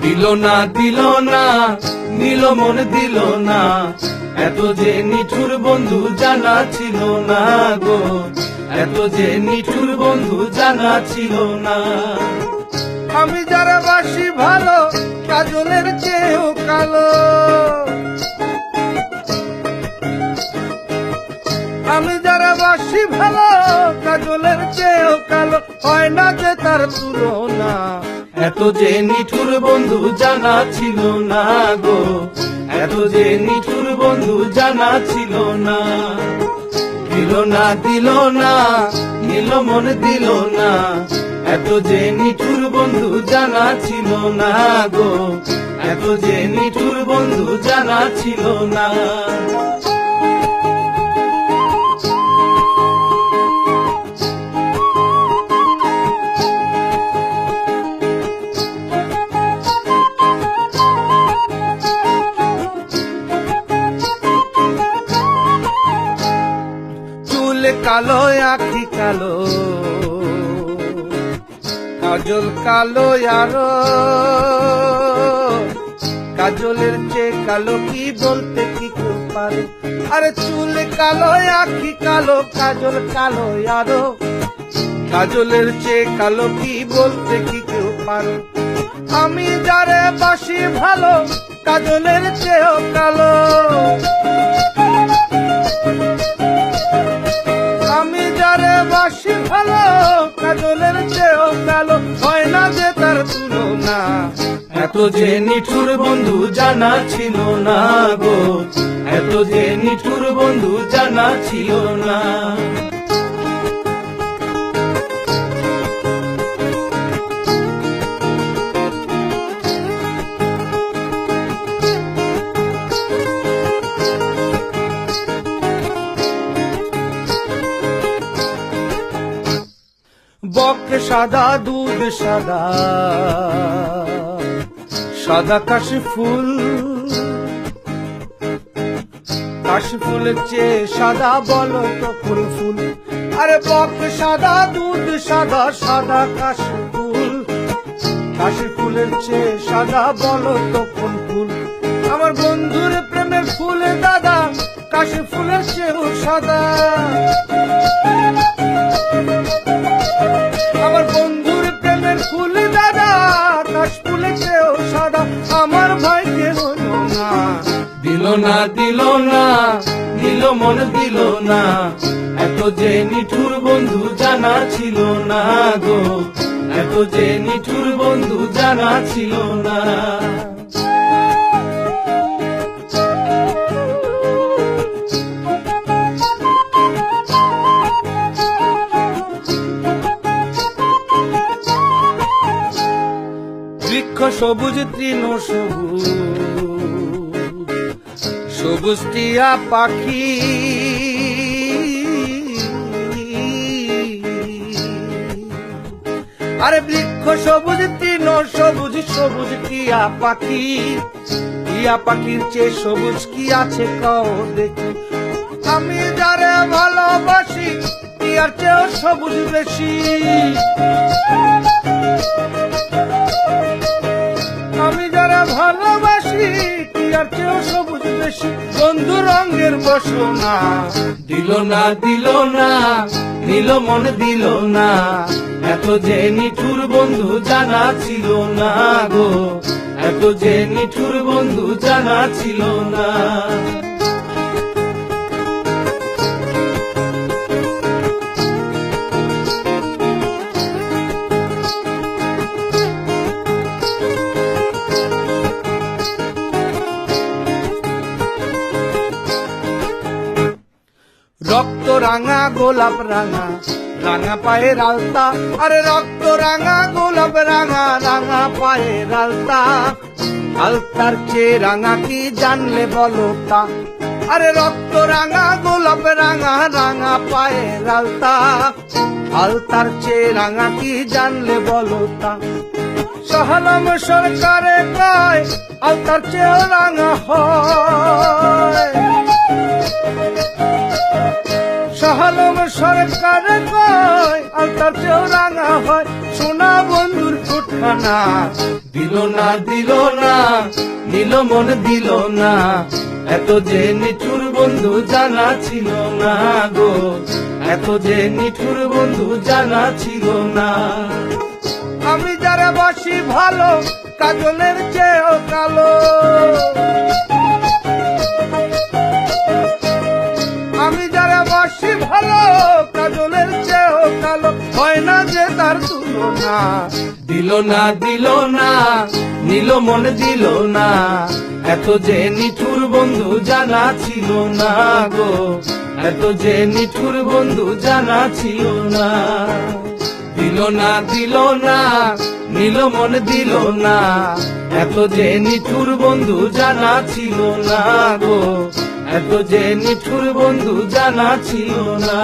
দিল না দিল না, নিল মন দিল না, এত যে নিঠুর বন্ধু জানা ছিল না গো, এত যে নিঠুর বন্ধু জানা ছিল না। আমি যারা বাসি ভালো কাজলের চেয়েও কালো, আমি যারা বাসি ভালো কাজলের চেয়েও কালো, হয় না যে তার তুলনা। এত যে নিঠুর বন্ধু জানা ছিল না গো, এত যে নিঠুর বন্ধু জানা ছিল না। দিল না দিল না, নিল মন দিল না, এত যে নিঠুর বন্ধু জানা ছিল না গো, এত যে নিঠুর বন্ধু জানা ছিল না। কালো আখি কালো, কাজল কালো আরো, কাজলের চেয়ে কালো কি বলতে কি কেউ পারে। আরে চুল কালো আখি কালো, কাজল কালো আরো, কাজলের চেয়ে কালো কি বলতে কি কেউ পারে। আমি যারে বাসি ভালো কাজলের চেয়েও কালো, আমি যারে বাসি ভালো কাজলের চেয়েও কালো, হয় না যে তার তুলনা। এত যে নিঠুর বন্ধু জানা ছিল না গো, এত যে নিঠুর বন্ধু জানা ছিল না। বক সাদা দুধ সাদা, সাদা কাশি ফুল, কাশি ফুলের চেয়ে সাদা বলো তো কোন ফুল। আরে বক সাদা দুধ সাদা, সাদা কাশি ফুল, কাশি ফুলের চেয়ে সাদা বলো তো কোন ফুল। আমার বন্ধুর প্রেমের ফুলে দাদা কাশি ফুলের চেয়েও সাদা, আমার বন্ধুর প্রেমের ফুল দাদা কাশ ফুলের চেয়েও সাদা, আমার ভাইকে হলো না। দিল না দিল না, নিল মন দিল না, এত যে নিঠুর বন্ধু জানা ছিল না গো, এত যে নিঠুর বন্ধু জানা ছিল না। বৃক্ষ সবুজ তৃণ সবুজ, সবুজ টিয়া পাখি, আরে বৃক্ষ সবুজ তৃণ সবুজ, সবুজ টিয়া পাখি, টিয়া পাখির চেয়ে সবুজ কি আছে কও দেখি। আমি যারে ভালোবাসি টিয়ার চেয়েও সবুজ বেশি, আমি যারা ভালোবাসি টিয়ার চেয়েও সবুজ বেশি, বন্ধু রঙের বসনা। দিল না দিল না, নিল মন দিল না, এত যে নিঠুর বন্ধু জানা ছিল না গো, এত যে নিঠুর বন্ধু জানা ছিল না। রক্ত রাঙা গোলাপ রাঙা, রাঙা পায়ের আলতা, আরে রক্ত রাঙা গোলাপ রাঙা, রাঙা পায়ের আলতা, আলতার চেয়ে রাঙা কি জানলে বলো তা। আরে রক্ত রাঙা গোলাপ রাঙা, রাঙা পায়ের আলতা, আলতার চেয়ে রাঙা কি জানলে বলো তা। সহলম সরকারে কয় আলতার চেয়েও রাঙা হয়, সহলম সরকারে কয় আলতার চেয়েও রাঙা হয়। সোনা বন্ধুর ফুটখানা দিল না নিল মন দিল না, এত যে নিঠুর বন্ধু জানা ছিল না গো, এত যে নিঠুর বন্ধু জানা ছিল না। আমি যারা বাসি ভালো কাজলের চেয়েও কালো, আমি যারা বাসি ভালো কাজলের চেয়েও কালো, হয় না যে তার তুলনা। দিল না নিল মন দিল না, এত যে নিঠুর বন্ধু জানা ছিল না গো, এত যে নিঠুর বন্ধু জানা ছিল না। দিল না নিল মন দিল না, এত যে নিঠুর বন্ধু জানা ছিল না গো, এত যে নিঠুর বন্ধু জানা ছিল না।